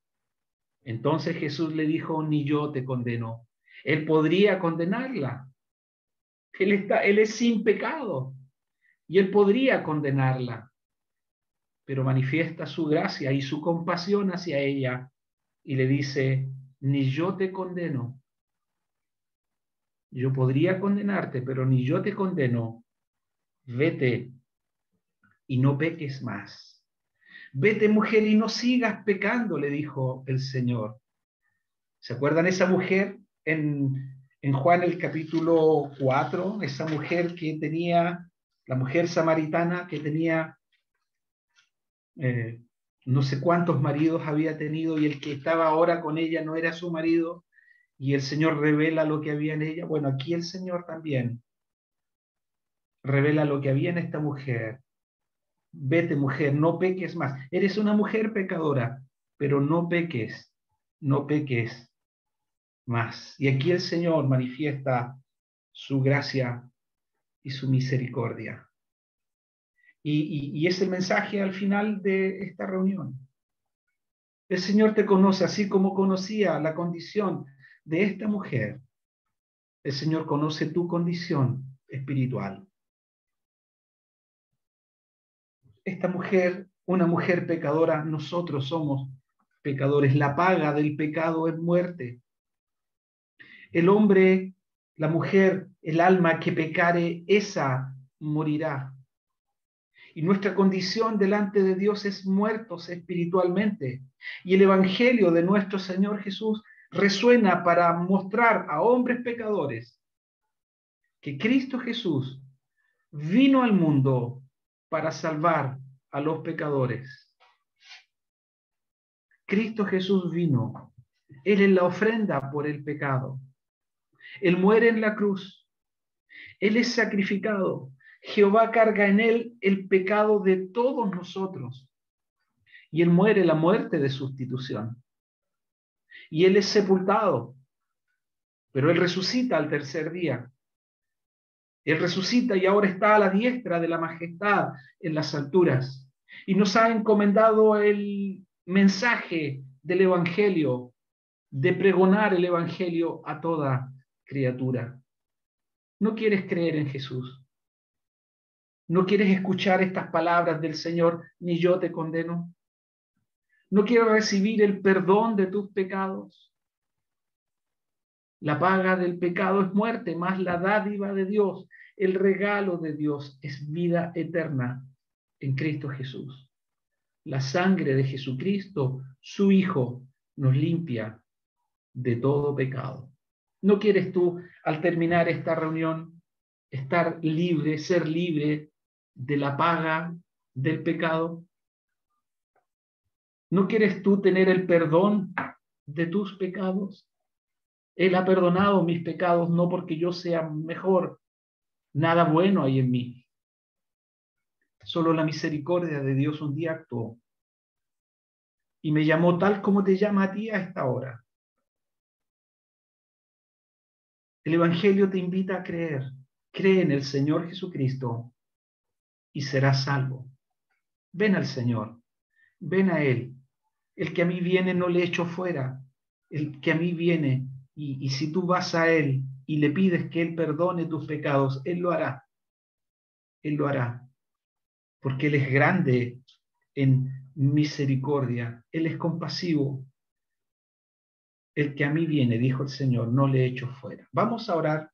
Entonces Jesús le dijo, ni yo te condeno. Él podría condenarla. Él es sin pecado y él podría condenarla, pero manifiesta su gracia y su compasión hacia ella y le dice, ni yo te condeno. Yo podría condenarte, pero ni yo te condeno. Vete y no peques más. Vete, mujer, y no sigas pecando, le dijo el Señor. ¿Se acuerdan esa mujer en Juan el capítulo 4? Esa mujer que tenía, la mujer samaritana que tenía no sé cuántos maridos había tenido y el que estaba ahora con ella no era su marido y el Señor revela lo que había en ella. Bueno, aquí el Señor también revela lo que había en esta mujer. Vete, mujer, no peques más. Eres una mujer pecadora, pero no peques más. Y aquí el Señor manifiesta su gracia y su misericordia. Y es el mensaje al final de esta reunión. El Señor te conoce así como conocía la condición de esta mujer. El Señor conoce tu condición espiritual. Esta mujer, una mujer pecadora, nosotros somos pecadores. La paga del pecado es muerte. El hombre, la mujer, el alma que pecare, esa morirá. Y nuestra condición delante de Dios es muertos espiritualmente. Y el Evangelio de nuestro Señor Jesús resuena para mostrar a hombres pecadores que Cristo Jesús vino al mundo para salvar a los pecadores. Cristo Jesús vino. Él es la ofrenda por el pecado. Él muere en la cruz. Él es sacrificado. Jehová carga en él el pecado de todos nosotros. Y él muere la muerte de sustitución. Y él es sepultado. Pero él resucita al tercer día. Él resucita y ahora está a la diestra de la majestad en las alturas. Y nos ha encomendado el mensaje del Evangelio, de pregonar el Evangelio a toda criatura. ¿No quieres creer en Jesús? ¿No quieres escuchar estas palabras del Señor, ni yo te condeno? ¿No quieres recibir el perdón de tus pecados? La paga del pecado es muerte, más la dádiva de Dios, el regalo de Dios es vida eterna en Cristo Jesús. La sangre de Jesucristo, su Hijo, nos limpia de todo pecado. ¿No quieres tú, al terminar esta reunión, estar libre, ser libre de la paga del pecado? ¿No quieres tú tener el perdón de tus pecados? Él ha perdonado mis pecados no porque yo sea mejor, nada bueno hay en mí. Solo la misericordia de Dios un día actuó y me llamó tal como te llama a ti a esta hora. El Evangelio te invita a creer. Cree en el Señor Jesucristo y serás salvo. Ven al Señor, ven a Él. El que a mí viene no le echo fuera. El que a mí viene, y si tú vas a Él y le pides que Él perdone tus pecados, Él lo hará. Él lo hará. Porque Él es grande en misericordia. Él es compasivo. El que a mí viene, dijo el Señor, no le echo fuera. Vamos a orar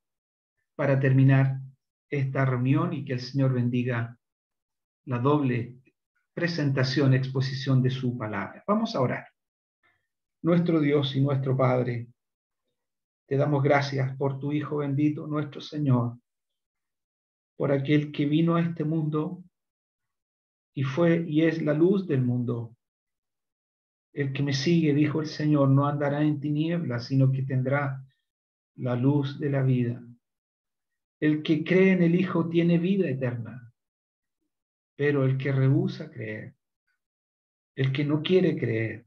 para terminar esta reunión y que el Señor bendiga la doble presentación, exposición de su palabra. Vamos a orar. Nuestro Dios y nuestro Padre, te damos gracias por tu Hijo bendito, nuestro Señor, por aquel que vino a este mundo y fue y es la luz del mundo. El que me sigue, dijo el Señor, no andará en tinieblas, sino que tendrá la luz de la vida. El que cree en el Hijo tiene vida eterna, pero el que rehúsa creer, el que no quiere creer,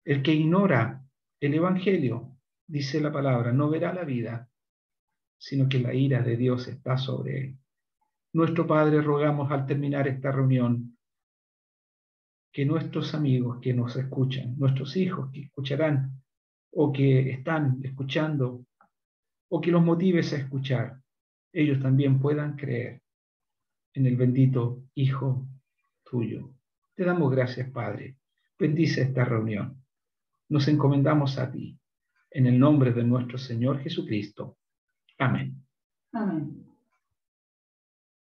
El que ignora el Evangelio, dice la palabra, no verá la vida, sino que la ira de Dios está sobre él. Nuestro Padre, rogamos al terminar esta reunión que nuestros amigos que nos escuchan, nuestros hijos que escucharán o que están escuchando o que los motives a escuchar, ellos también puedan creer en el bendito Hijo tuyo. Te damos gracias, Padre. Bendice esta reunión. Nos encomendamos a ti. En el nombre de nuestro Señor Jesucristo. Amén. Amén.